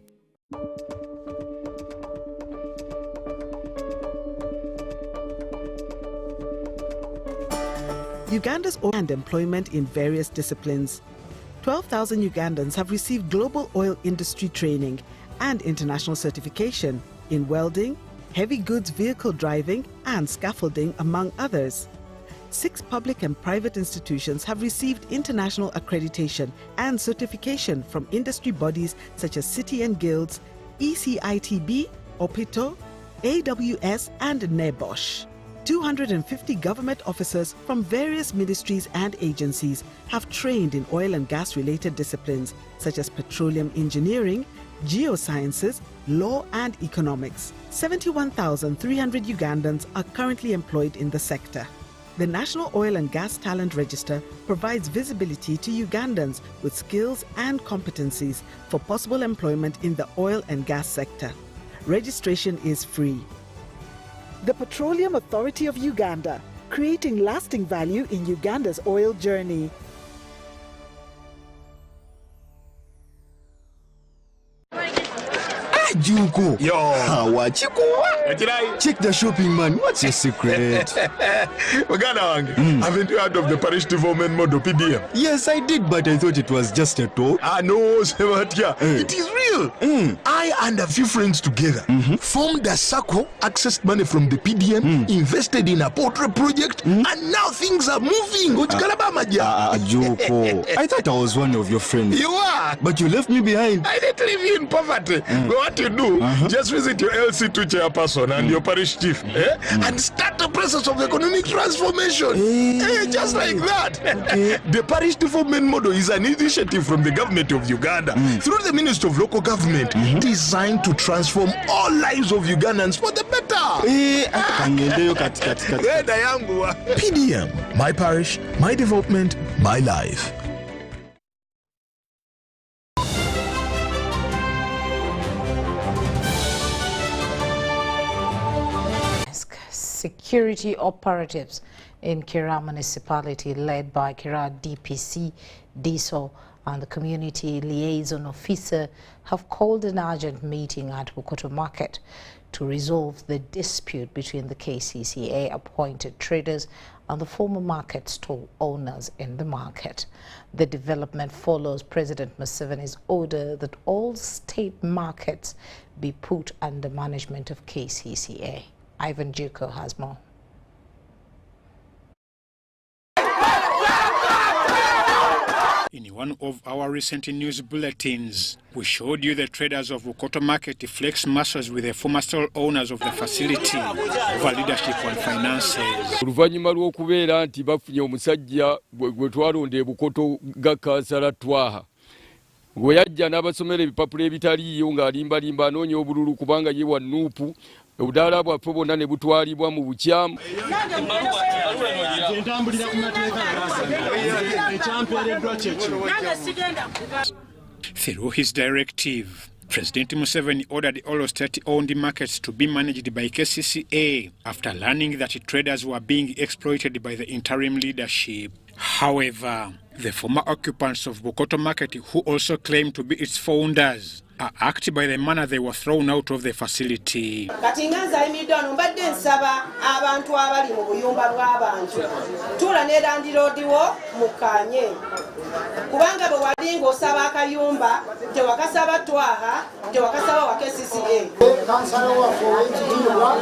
Uganda's oil and employment in various disciplines. 12,000 Ugandans have received global oil industry training and international certification in welding, heavy goods vehicle driving, and scaffolding, among others. 6 public and private institutions have received international accreditation and certification from industry bodies such as City and Guilds, ECITB, OPITO, AWS, and NEBOSH. 250 government officers from various ministries and agencies have trained in oil and gas-related disciplines such as petroleum engineering, geosciences, law, and economics. 71,300 Ugandans are currently employed in the sector. The National Oil and Gas Talent Register provides visibility to Ugandans with skills and competencies for possible employment in the oil and gas sector. Registration is free. The Petroleum Authority of Uganda, creating lasting value in Uganda's oil journey. Juko. Yo. Check the shopping, man. What's your secret? Haven't you heard of the parish development model PDM? Yes, I did, but I thought it was just a talk. No, it is real. I and a few friends together formed a circle, accessed money from the PDM, invested in a portrait project, and now things are moving. Juko. I thought I was one of your friends. You are. But you left me behind. I didn't leave you in poverty. What you do, just visit your LC2 chairperson and your parish chief and start the process of economic transformation. Just like that. The parish development model is an initiative from the government of Uganda through the Ministry of Local Government designed to transform all lives of Ugandans for the better. PDM, my parish, my development, my life. Security operatives in Kira municipality led by Kira DPC, DISO and the community liaison officer have called an urgent meeting at Bukoto Market to resolve the dispute between the KCCA appointed traders and the former market stall owners in the market. The development follows President Museveni's order that all state markets be put under management of KCCA. Ivan Juko has more. In one of our recent news bulletins, we showed you the traders of Bukoto Market flex muscles with the former stall owners of the facility over leadership and finances. Oluvannyuma lw'okubeera nti bafunye omusajja gwe twalonda e Bukoto Gakansala Twaha. Gwe yajja n'abasomera ebipapula ebitaliiyo ng'alimbalimba anoonya obululu kubanga ye wa Nuupu, obudaala bwaffe bwonna ne butwalibwa mu bukyamu. Through his directive, President Museveni ordered all state-owned markets to be managed by KCCA after learning that traders were being exploited by the interim leadership. However, the former occupants of Bukoto Market, who also claim to be its founders, are acted by the manner they were thrown out of the facility. Katinganza imidano mbadde nsaba abantu abali mu buyumba bw'abantu tula ne landiroodiwo mukanye kubanga bwe wali ng'osaba akayumba tewakasaba Twaha tewakasaba wa KCCA. Kansala waffe ow'ekitiibwa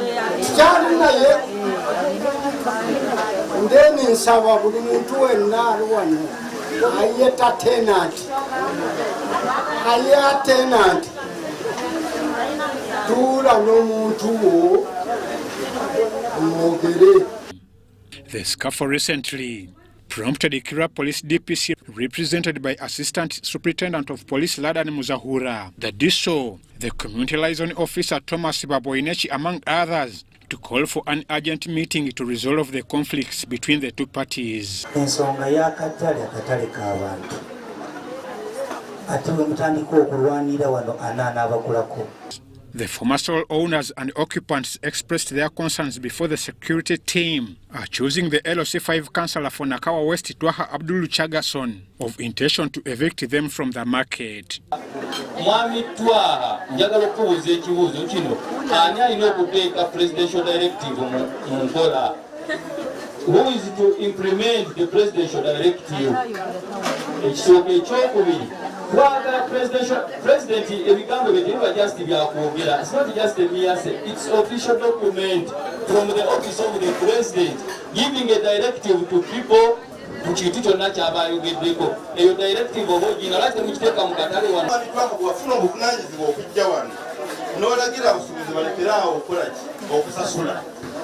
kyali naye ndeni nsaba buli muntu wenna ali wano ayeta tenant The scuffle recently prompted the Kira Police DPC, represented by Assistant Superintendent of Police Ladan Muzahura, the DISO, the Community Liaison Officer Thomas Baboinechi, among others, to call for an urgent meeting to resolve the conflicts between the two parties. The former stall owners and occupants expressed their concerns before the security team, accusing the LOC5 councillor for Nakawa West, Twaha Abdul Chagason, of intention to evict them from the market. Mwami Twaha, njagala okubuuza ekibuuzo kino, ani alina okuteeka presidential directive mu nkola? Who is to implement the presidential directive? Ekisooka ekyokubiri, twagala president ebigambo bye tebiba just byakwogera. It's not just a mere say, it's official document from the office of the president giving a directive to people ku kintu kyonna ky'abayogeddeko. Eyo directive oba ogina lwaki temukiteeka mu katale wano? Wafuna obuvunaanyizibwa okujja wano n'olagira abusuubuzi balekeraawo okukola ki? Okusasula.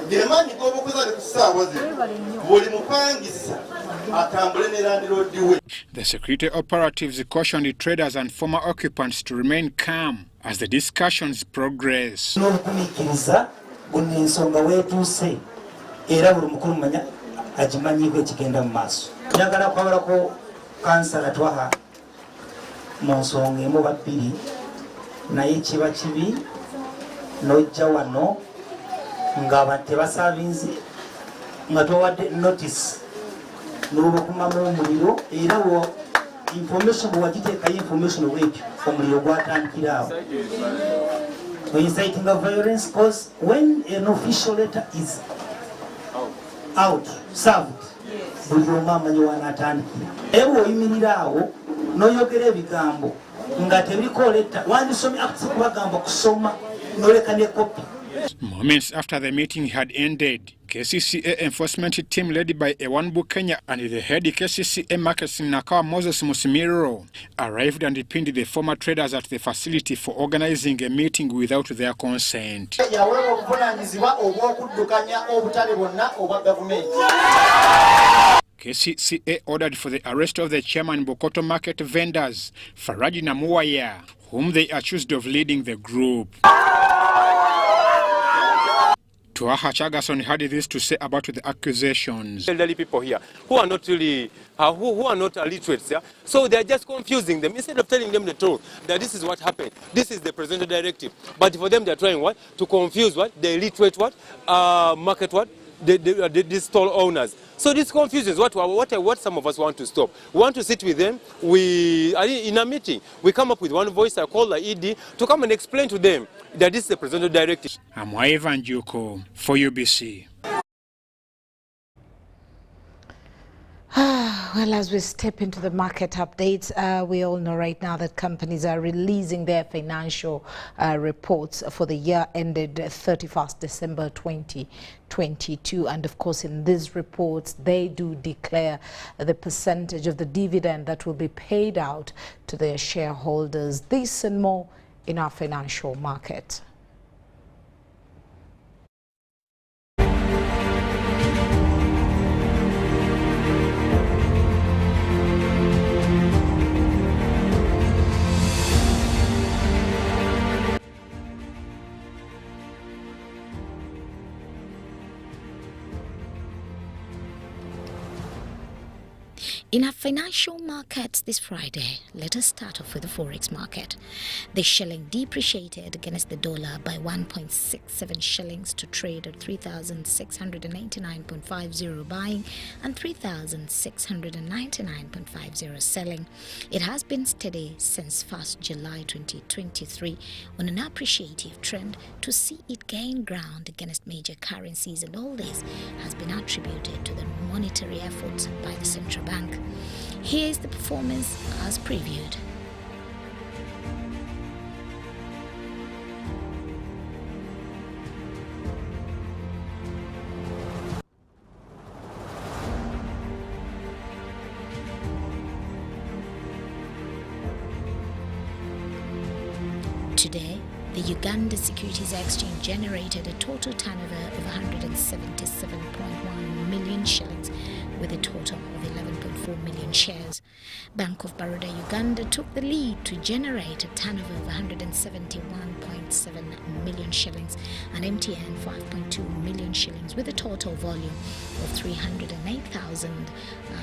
Gemaanyi g'obukozi ku ssaawa zino buli mupangisa atambule ne landiroodi we. The security operatives cautioned traders and former occupants to remain calm as the discussions progress. N'obugumiikiriza buli ensonga weetuuse era buli mukulu manya agimanyiiko ekigenda mu maaso. Njagala kwabalako kansala Twaha mu nsonga emu oba bbiri naye kiba kibi n'ojja wano ng'abantu tebasaavinze nga towadde notice n'olubakumamu omuliro era information bwe wagiteekayo information wekyo omuliro gwatandikira awo. Inciting a violence cause when an official letter is out served buli omu amanyi wanaatandikira. Naye bw'oyimirira awo n'oyogera ebigambo nga tebiriko letta wandisomye akusi kubagamba kusoma n'oleka ne kopi. Moments after the meeting had ended, KCCA enforcement team led by Ewanbu Kenya and the head KCCA markets in Nakawa Moses Musimiro arrived and pinned the former traders at the facility for organizing a meeting without their consent. KCCA ordered for the arrest of the chairman Bukoto Market vendors, Faraji Namuwaya, whom they accused of leading the group. Twaha Chagason had this to say about the accusations. Elderly people here who are not really, who are not literate, yeah? So they are just confusing them instead of telling them the truth that this is what happened. This is the presidential directive. But for them, they are trying what to confuse what the illiterate what market what the stall owners. So this confuses what some of us want to stop. We want to sit with them. We are in a meeting. We come up with one voice. I call the ED to come and explain to them that this is the presidential directive. I'm Ivan Juko for UBC. Well, as we step into the market updates, we all know right now that companies are releasing their financial reports for the year ended 31st December 2022. And of course, in these reports, they do declare the percentage of the dividend that will be paid out to their shareholders. This and more in our financial market. In our financial markets this Friday, let us start off with the forex market. The shilling depreciated against the dollar by 1.67 shillings to trade at 3,699.50 buying and 3,699.50 selling. It has been steady since 1st July 2023 on an appreciative trend to see it gain ground against major currencies, and all this has been attributed to the monetary efforts by the central bank. Here is the performance as previewed. Today, the Uganda Securities Exchange generated a total turnover of 177.1 million shillings with a total of 11.4 million shares. Bank of Baroda Uganda took the lead to generate a turnover of 171.7 million shillings and MTN 5.2 million shillings with a total volume of 308,000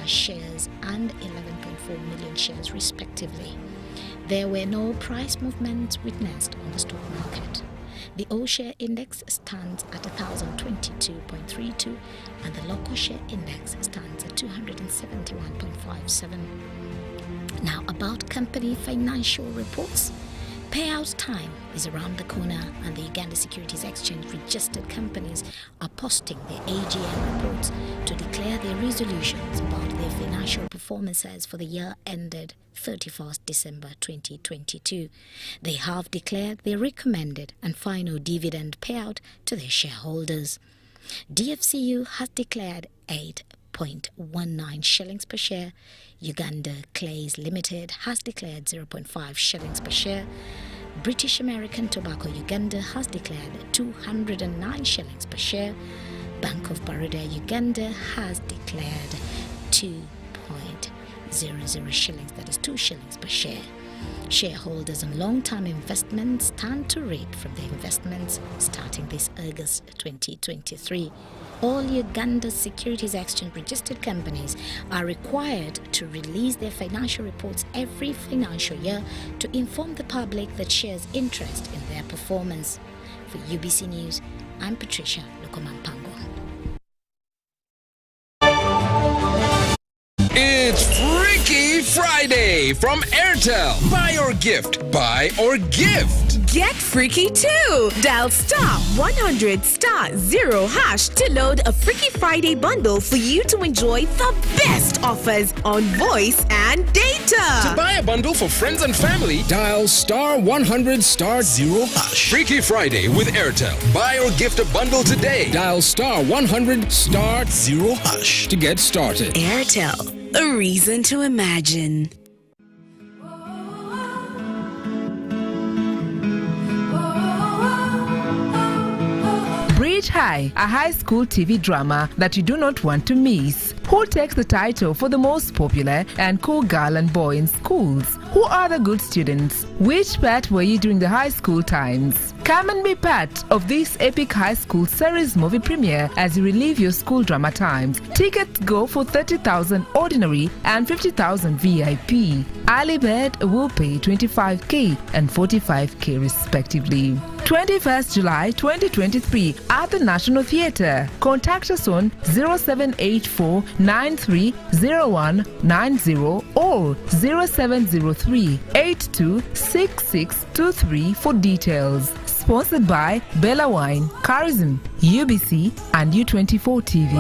shares and 11.4 million shares respectively. There were no price movements witnessed on the stock market. The all-share index stands at 1,022.32 and the local share index stands at 271.57. Now about company financial reports. Payout time is around the corner and the Uganda Securities Exchange registered companies are posting their AGM reports to declare their resolutions about their financial performances for the year ended 31st December 2022. They have declared their recommended and final dividend payout to their shareholders. DFCU has declared 8.19 shillings per share. Uganda Clays Limited has declared 0.5 shillings per share. British American Tobacco Uganda has declared 209 shillings per share. Bank of Baroda Uganda has declared 2.00 shillings, that is 2 shillings per share. Shareholders and long-term investments stand to reap from their investments starting this August 2023. All Uganda Securities Exchange registered companies are required to release their financial reports every financial year to inform the public that shares interest in their performance. For UBC News, I'm Patricia Lukomampango. It's Freaky Friday from Airtel. Buy or gift. Buy or gift. Get freaky too! Dial *100*0# to load a Freaky Friday bundle for you to enjoy the best offers on voice and data. To buy a bundle for friends and family, dial *100*0#. Freaky Friday with Airtel. Buy or gift a bundle today. Dial *100*0# to get started. Airtel, a reason to imagine. Bridge High, a high school TV drama that you do not want to miss. Who takes the title for the most popular and cool girl and boy in schools? Who are the good students? Which part were you during the high school times? Come and be part of this epic high school series movie premiere as you relive your school drama times. Tickets go for 30,000 ordinary and 50,000 VIP. Early bird will pay 25k and 45k respectively. 21st July 2023 at the National Theatre. Contact us on 0784 930190 or 0703 826623 for details. Sponsored by Bella Wine, Charism, UBC and U24 TV.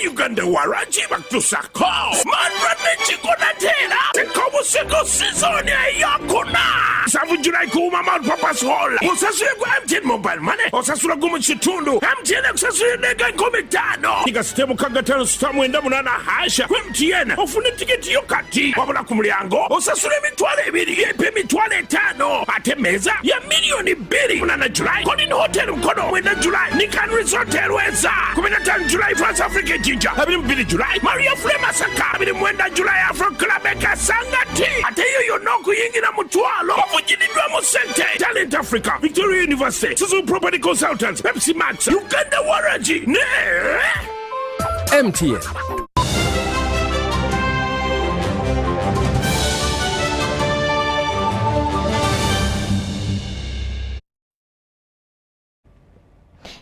Uganda waraji batusako manrane chikona tena tekobu seko season yakuna savu July kuma Mount Papa's Hall usasule kwa MTN mobile money usasula gumu chitundu MTN usasule nega komitano nika stemu kagatano stamu enda munana hasha kwa MTN ufune tiketi yokati wabula kumliango usasule mitwale ibiri yepe mitwale tano ate meza ya milioni biri munana July Golden Hotel mkono mwenda July Nikan Resort Airways 15 July France Africa Jinja abiri mbili July Maria Flema Saka abiri mwenda July Afro Club Sangati ate yoyo noku yingi na mutualo wafujinidwa musente Talent Africa Victoria University Suzu Property Consultants Pepsi Max Uganda Waraji ne MTN.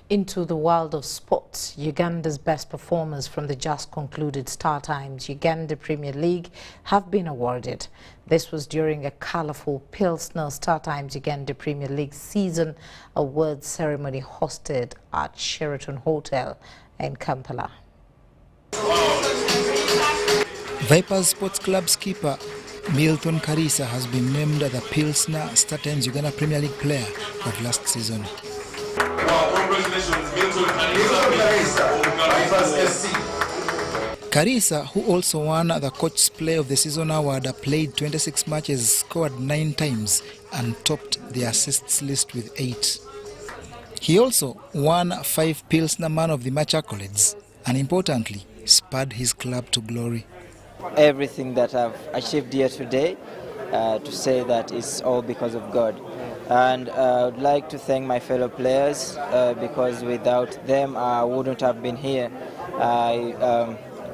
Into the world of sports, Uganda's best performers from the just concluded Star Times Uganda Premier League have been awarded. This was during a colourful Pilsner Star Times Uganda Premier League season awards ceremony hosted at Sheraton Hotel in Kampala. Vipers Sports Club skipper Milton Karisa has been named the Pilsner Star Times Uganda Premier League player of last season. Karisa, who also won the Coach's Player of the Season award, played 26 matches, scored 9 times and topped the assists list with 8. He also won 5 Pilsner Man of the Match accolades and importantly spurred his club to glory. Everything that I've achieved here today, to say that it's all because of God. And I would like to thank my fellow players because without them I wouldn't have been here.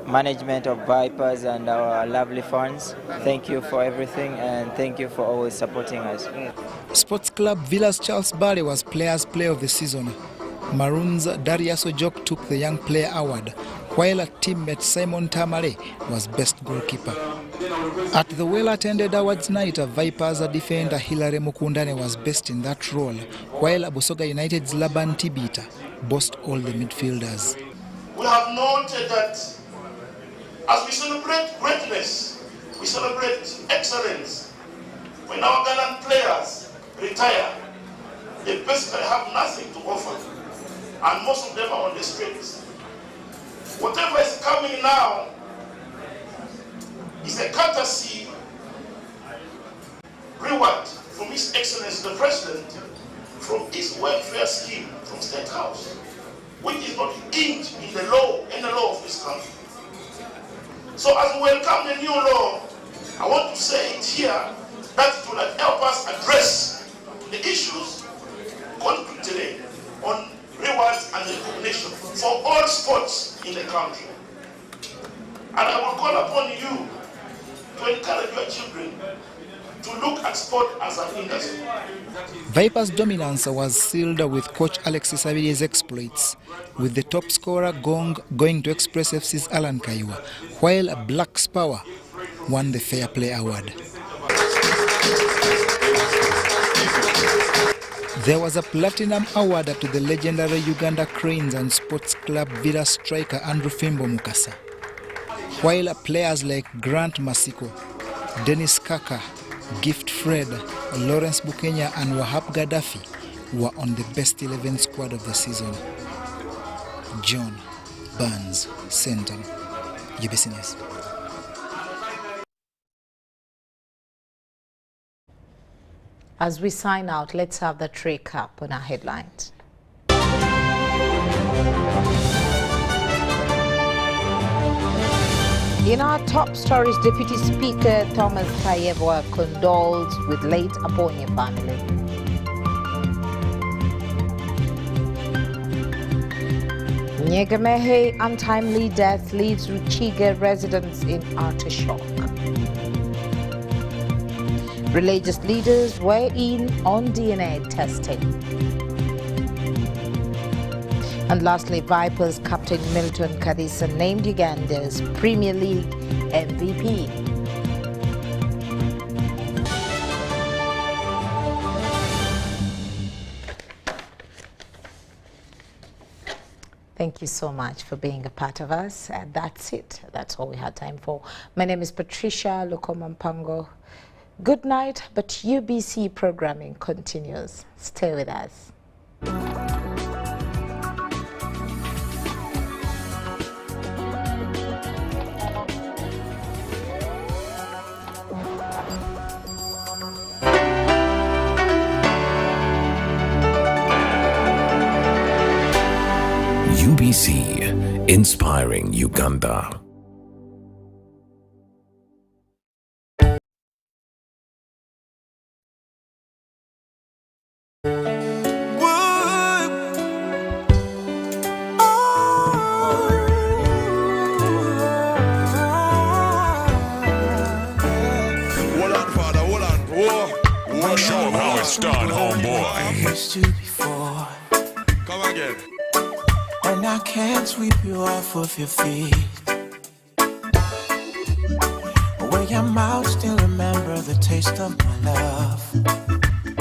Management of Vipers and our lovely fans, thank you for everything and thank you for always supporting us. Sports Club Villas Charles Barry was Players Player of the Season. Maroons Darius Ojok took the Young Player Award, while a teammate Simon Tamale was Best Goalkeeper. At the well-attended awards night, Vipers defender Hilary Mukundane was best in that role, while Busoga United's Laban Tibita bossed all the midfielders. We have noted that as we celebrate greatness, we celebrate excellence. When our gallant players retire, they basically have nothing to offer, and most of them are on the streets. Whatever is coming now is a courtesy reward from His Excellency the President from his welfare scheme from State House, which is not inked in the law, in the law of this country. So as we welcome the new law, I want to say it here that it will help us address the issues concretely on rewards and recognition for all sports in the country. And I will call upon you to encourage your children to look at sport as an industry. Vipers' dominance was sealed with coach Alexis Abiri's exploits, with the top scorer Gong going to Express FC's Alan Kaiwa, while Black's Power won the Fair Play Award. There was a Platinum Award to the legendary Uganda Cranes and Sports Club Villa striker Andrew Fimbo Mukasa, while players like Grant Masiko, Dennis Kaka, Gift Fred, Lawrence Bukenya and Wahab Gaddafi were on the best 11 squad of the season. John Burns, Center, UBC News. As we sign out, let's have the recap on our headlines. In our top stories, Deputy Speaker Thomas Kayebwa condoles with late Abonye family. Nyegamehe untimely death leaves Ruchiga residents in utter shock. Religious leaders weigh in on DNA testing. And lastly, Vipers captain Milton Kadisa named Uganda's Premier League MVP. Thank you so much for being a part of us. That's it. That's all we had time for. My name is Patricia Lukomampango. Good night, but UBC programming continues. Stay with us. UBC, inspiring Uganda. Show them how it's done, homeboy. Come again. And I can't sweep you off of your feet. When your mouth still remember the taste of my love.